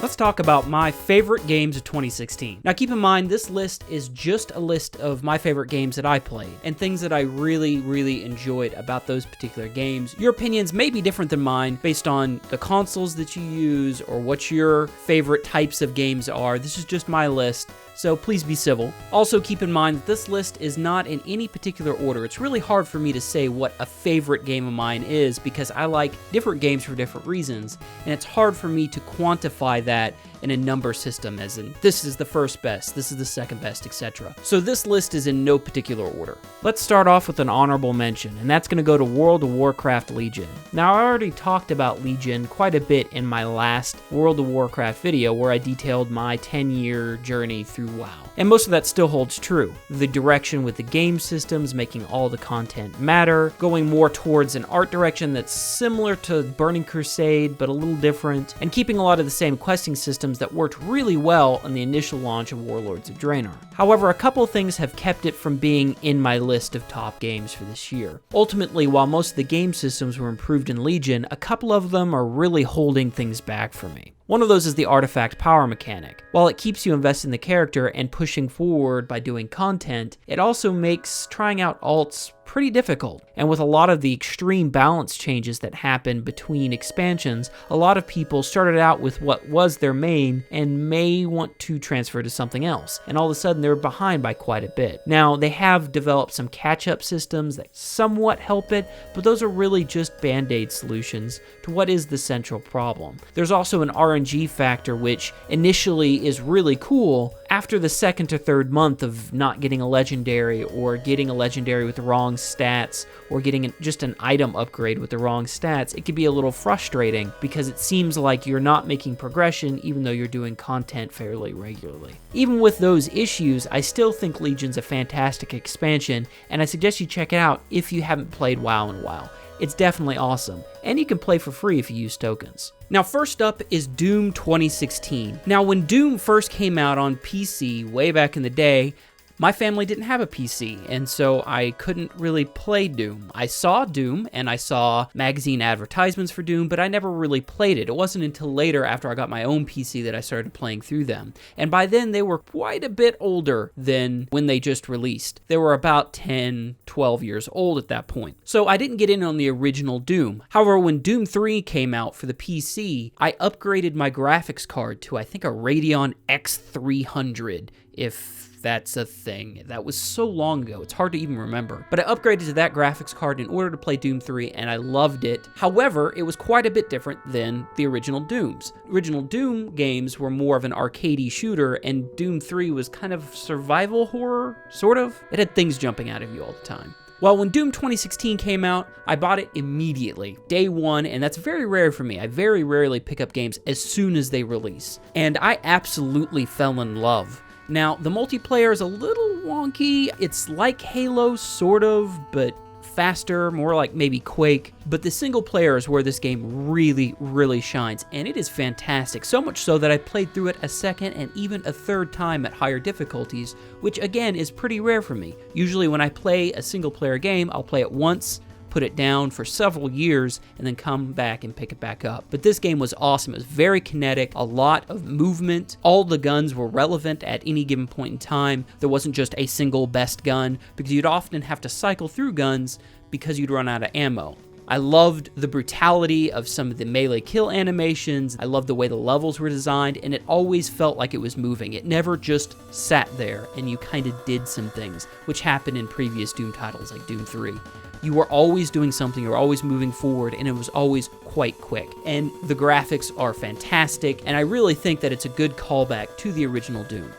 Let's talk about my favorite games of 2016. Now keep in mind, this list is just a list of my favorite games that I played and things that I really enjoyed about those particular games. Your opinions may be different than mine based on the consoles that you use or what your favorite types of games are. This is just my list, so please be civil. Also keep in mind that this list is not in any particular order. It's really hard for me to say what a favorite game of mine is because I like different games for different reasons, and it's hard for me to quantify that in a number system, as in this is the first best, this is the second best, etc. So this list is in no particular order. Let's start off with an honorable mention, and that's going to go to World of Warcraft Legion. Now I already talked about Legion quite a bit in my last World of Warcraft video where I detailed my 10-year journey through WoW. And most of that still holds true. The direction with the game systems, making all the content matter, going more towards an art direction that's similar to Burning Crusade but a little different, and keeping a lot of the same questing systems that worked really well on the initial launch of Warlords of Draenor. However, a couple things have kept it from being in my list of top games for this year. Ultimately, while most of the game systems were improved in Legion, a couple of them are really holding things back for me. One of those is the artifact power mechanic. While it keeps you invested in the character and pushing forward by doing content, it also makes trying out alts pretty difficult. And with a lot of the extreme balance changes that happen between expansions, a lot of people started out with what was their main and may want to transfer to something else. And all of a sudden they're behind by quite a bit. Now they have developed some catch-up systems that somewhat help it, but those are really just band-aid solutions to what is the central problem. There's also an RNG factor which initially is really cool. After the second or third month of not getting a legendary or getting a legendary with the wrong stats or getting just an item upgrade with the wrong stats, it can be a little frustrating because it seems like you're not making progression even though you're doing content fairly regularly. Even with those issues, I still think Legion's a fantastic expansion, and I suggest you check it out if you haven't played WoW in a while. It's definitely awesome, and you can play for free if you use tokens. Now first up is Doom 2016. Now when Doom first came out on PC way back in the day, my family didn't have a PC, and so I couldn't really play Doom. I saw Doom, and I saw magazine advertisements for Doom, but I never really played it. It wasn't until later, after I got my own PC, that I started playing through them. And by then, they were quite a bit older than when they just released. They were about 10, 12 years old at that point. So I didn't get in on the original Doom. However, when Doom 3 came out for the PC, I upgraded my graphics card to, I think, a Radeon X300, if that's a thing. That was so long ago, it's hard to even remember. But I upgraded to that graphics card in order to play Doom 3, and I loved it. However, it was quite a bit different than the original Dooms. Original Doom games were more of an arcadey shooter, and Doom 3 was kind of survival horror, sort of. It had things jumping out of you all the time. Well, when Doom 2016 came out, I bought it immediately, day one, and that's very rare for me. I very rarely pick up games as soon as they release. And I absolutely fell in love. Now, the multiplayer is a little wonky. It's like Halo, sort of, but faster, more like maybe Quake. But the single player is where this game really shines, and it is fantastic. So much so that I played through it a second and even a third time at higher difficulties, which again is pretty rare for me. Usually when I play a single player game, I'll play it once, put it down for several years, and then come back and pick it back up. But this game was awesome. It was very kinetic, a lot of movement. All the guns were relevant at any given point in time. There wasn't just a single best gun, because you'd often have to cycle through guns because you'd run out of ammo. I loved the brutality of some of the melee kill animations. I loved the way the levels were designed, and it always felt like it was moving. It never just sat there and you kind of did some things, which happened in previous Doom titles like Doom 3. You were always doing something, you were always moving forward, and it was always quite quick. And the graphics are fantastic, and I really think that it's a good callback to the original Doom.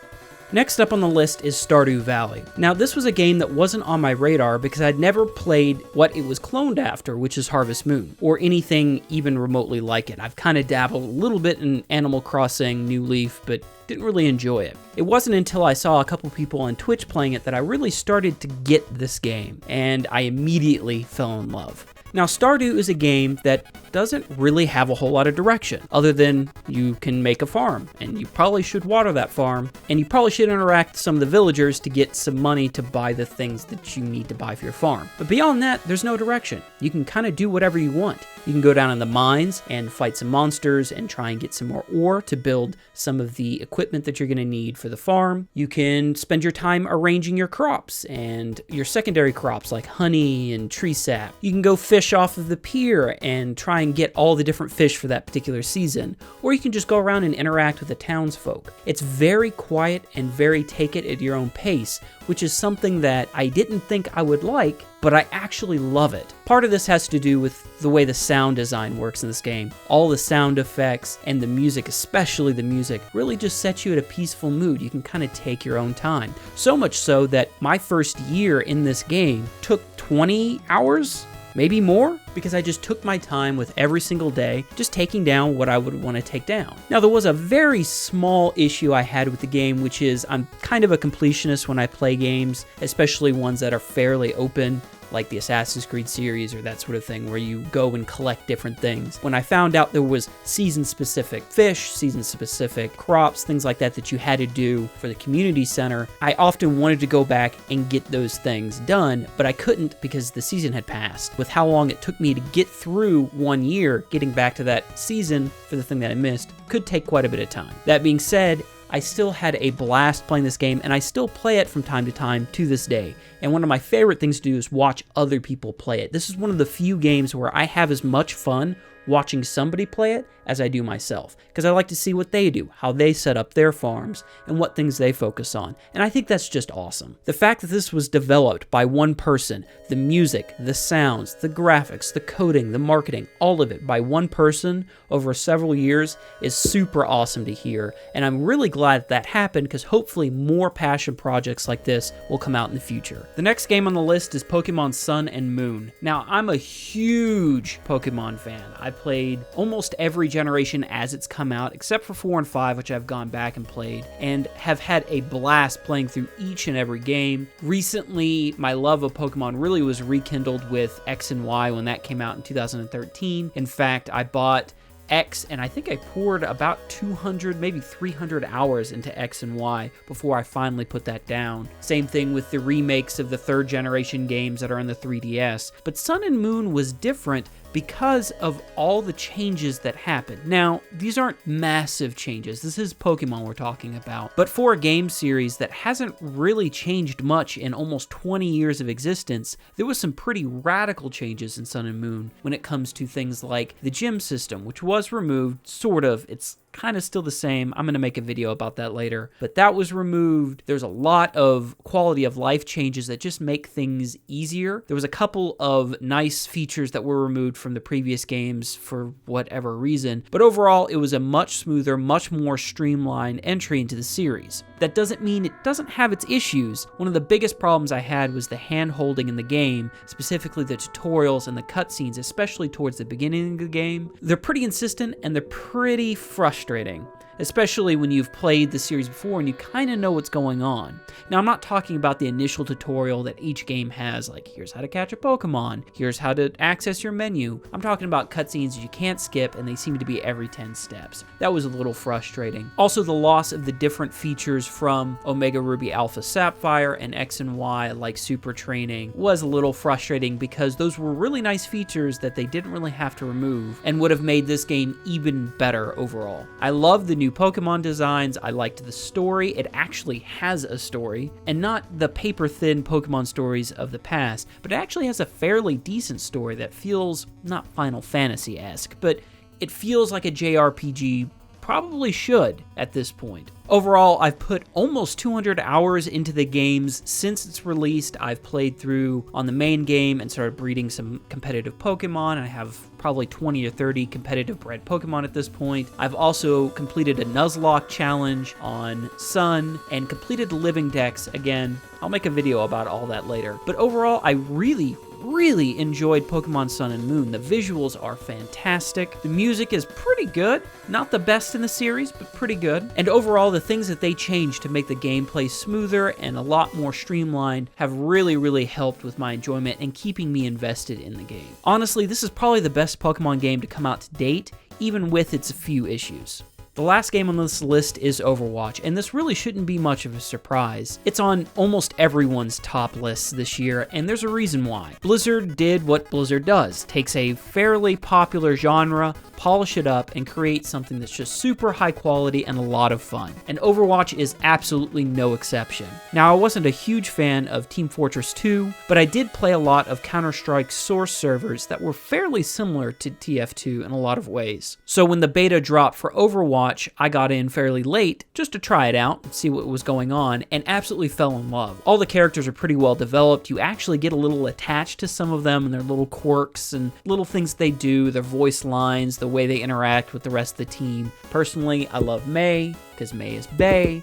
Next up on the list is Stardew Valley. Now, this was a game that wasn't on my radar because I'd never played what it was cloned after, which is Harvest Moon, or anything even remotely like it. I've kind of dabbled a little bit in Animal Crossing, New Leaf, but didn't really enjoy it. It wasn't until I saw a couple people on Twitch playing it that I really started to get this game, and I immediately fell in love. Now, Stardew is a game that doesn't really have a whole lot of direction, other than you can make a farm, and you probably should water that farm, and you probably should interact with some of the villagers to get some money to buy the things that you need to buy for your farm. But beyond that, there's no direction. You can kind of do whatever you want. You can go down in the mines and fight some monsters and try and get some more ore to build some of the equipment that you're going to need for the farm. You can spend your time arranging your crops and your secondary crops like honey and tree sap. You can go fish off of the pier and try and get all the different fish for that particular season. Or you can just go around and interact with the townsfolk. It's very quiet and very take it at your own pace, which is something that I didn't think I would like, but I actually love it. Part of this has to do with the way the sound design works in this game. All the sound effects and the music, especially the music, really just sets you at a peaceful mood. You can kind of take your own time. So much so that my first year in this game took 20 hours, maybe more, because I just took my time with every single day, just taking down what I would want to take down. Now, there was a very small issue I had with the game, which is I'm kind of a completionist when I play games, especially ones that are fairly open, like the Assassin's Creed series or that sort of thing, where you go and collect different things. When I found out there was season-specific fish, season-specific crops, things like that that you had to do for the community center, I often wanted to go back and get those things done, but I couldn't because the season had passed. With how long it took me to get through 1 year, getting back to that season for the thing that I missed could take quite a bit of time. That being said, I still had a blast playing this game, and I still play it from time to time to this day. And one of my favorite things to do is watch other people play it. This is one of the few games where I have as much fun watching somebody play it as I do myself, because I like to see what they do, how they set up their farms, and what things they focus on. And I think that's just awesome. The fact that this was developed by one person, the music, the sounds, the graphics, the coding, the marketing, all of it by one person over several years is super awesome to hear. And I'm really glad that happened, because hopefully more passion projects like this will come out in the future. The next game on the list is Pokemon Sun and Moon. Now, I'm a huge Pokemon fan. I played almost every generation as it's come out, except for 4 and 5, which I've gone back and played, and have had a blast playing through each and every game. Recently, my love of Pokemon really was rekindled with X and Y when that came out in 2013. In fact, I bought X, and I think I poured about 200, maybe 300 hours into X and Y before I finally put that down. Same thing with the remakes of the 3rd generation games that are on the 3DS. But Sun and Moon was different because of all the changes that happened. Now, these aren't massive changes. This is Pokemon we're talking about. But for a game series that hasn't really changed much in almost 20 years of existence, there was some pretty radical changes in Sun and Moon when it comes to things like the gym system, which was removed, sort of. It's kind of still the same. I'm going to make a video about that later. But that was removed. There's a lot of quality of life changes that just make things easier. There was a couple of nice features that were removed from the previous games for whatever reason. But overall, it was a much smoother, much more streamlined entry into the series. That doesn't mean it doesn't have its issues. One of the biggest problems I had was the hand-holding in the game, specifically the tutorials and the cutscenes, especially towards the beginning of the game. They're pretty insistent and they're pretty frustrating, especially when you've played the series before and you kind of know what's going on. Now, I'm not talking about the initial tutorial that each game has, like here's how to catch a Pokemon, here's how to access your menu. I'm talking about cutscenes you can't skip, and they seem to be every 10 steps. That was a little frustrating. Also, the loss of the different features from Omega Ruby Alpha Sapphire and X and Y, like Super Training, was a little frustrating because those were really nice features that they didn't really have to remove and would have made this game even better overall. I love the new Pokemon designs. I liked the story. It actually has a story, and not the paper-thin Pokemon stories of the past, but it actually has a fairly decent story that feels not Final Fantasy-esque, but it feels like a JRPG probably should at this point. Overall, I've put almost 200 hours into the games since it's released. I've played through on the main game and started breeding some competitive Pokemon. I have probably 20 or 30 competitive bred Pokemon at this point. I've also completed a Nuzlocke challenge on Sun and completed the Living Dex. Again, I'll make a video about all that later. But overall, I really, really enjoyed Pokemon Sun and Moon. The visuals are fantastic. The music is pretty good. Not the best in the series, but pretty good. And overall, the things that they changed to make the gameplay smoother and a lot more streamlined have really helped with my enjoyment and keeping me invested in the game. Honestly, this is probably the best Pokemon game to come out to date, even with its few issues. The last game on this list is Overwatch, and this really shouldn't be much of a surprise. It's on almost everyone's top lists this year, and there's a reason why. Blizzard did what Blizzard does, takes a fairly popular genre, polish it up, and create something that's just super high quality and a lot of fun. And Overwatch is absolutely no exception. Now, I wasn't a huge fan of Team Fortress 2, but I did play a lot of Counter-Strike source servers that were fairly similar to TF2 in a lot of ways. So when the beta dropped for Overwatch, I got in fairly late just to try it out and see what was going on, and absolutely fell in love. All the characters are pretty well developed. You actually get a little attached to some of them and their little quirks and little things they do, their voice lines, the way they interact with the rest of the team. Personally, I love Mei, because Mei is bae.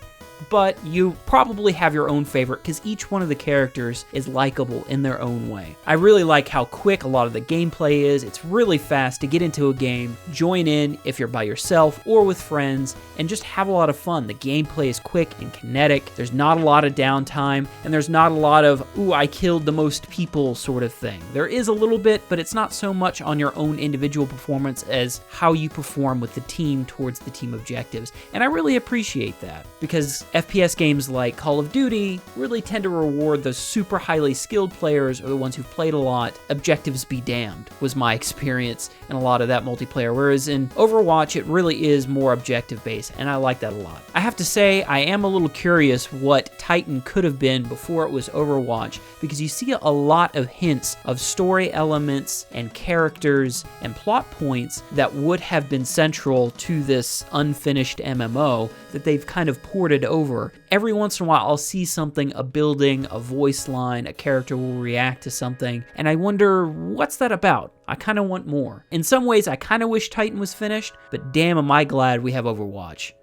But you probably have your own favorite because each one of the characters is likable in their own way. I really like how quick a lot of the gameplay is. It's really fast to get into a game, join in if you're by yourself or with friends, and just have a lot of fun. The gameplay is quick and kinetic. There's not a lot of downtime, and there's not a lot of, ooh, I killed the most people sort of thing. There is a little bit, but it's not so much on your own individual performance as how you perform with the team towards the team objectives. And I really appreciate that because FPS games like Call of Duty really tend to reward those super highly skilled players or the ones who've played a lot. Objectives be damned was my experience in a lot of that multiplayer, whereas in Overwatch it really is more objective based, and I like that a lot. I have to say I am a little curious what Titan could have been before it was Overwatch, because you see a lot of hints of story elements and characters and plot points that would have been central to this unfinished MMO that they've kind of ported over. Every once in a while I'll see something, a building, a voice line, a character will react to something, and I wonder, what's that about? I kind of want more. In some ways I kind of wish Titan was finished, but damn am I glad we have Overwatch.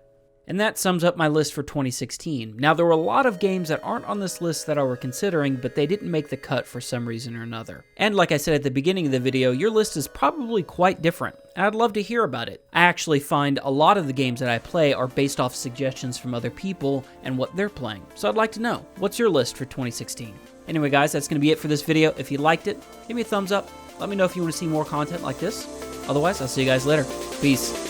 And that sums up my list for 2016. Now, there were a lot of games that aren't on this list that I were considering, but they didn't make the cut for some reason or another. And like I said at the beginning of the video, your list is probably quite different, and I'd love to hear about it. I actually find a lot of the games that I play are based off suggestions from other people and what they're playing. So I'd like to know, what's your list for 2016? Anyway, guys, that's going to be it for this video. If you liked it, give me a thumbs up. Let me know if you want to see more content like this. Otherwise, I'll see you guys later. Peace.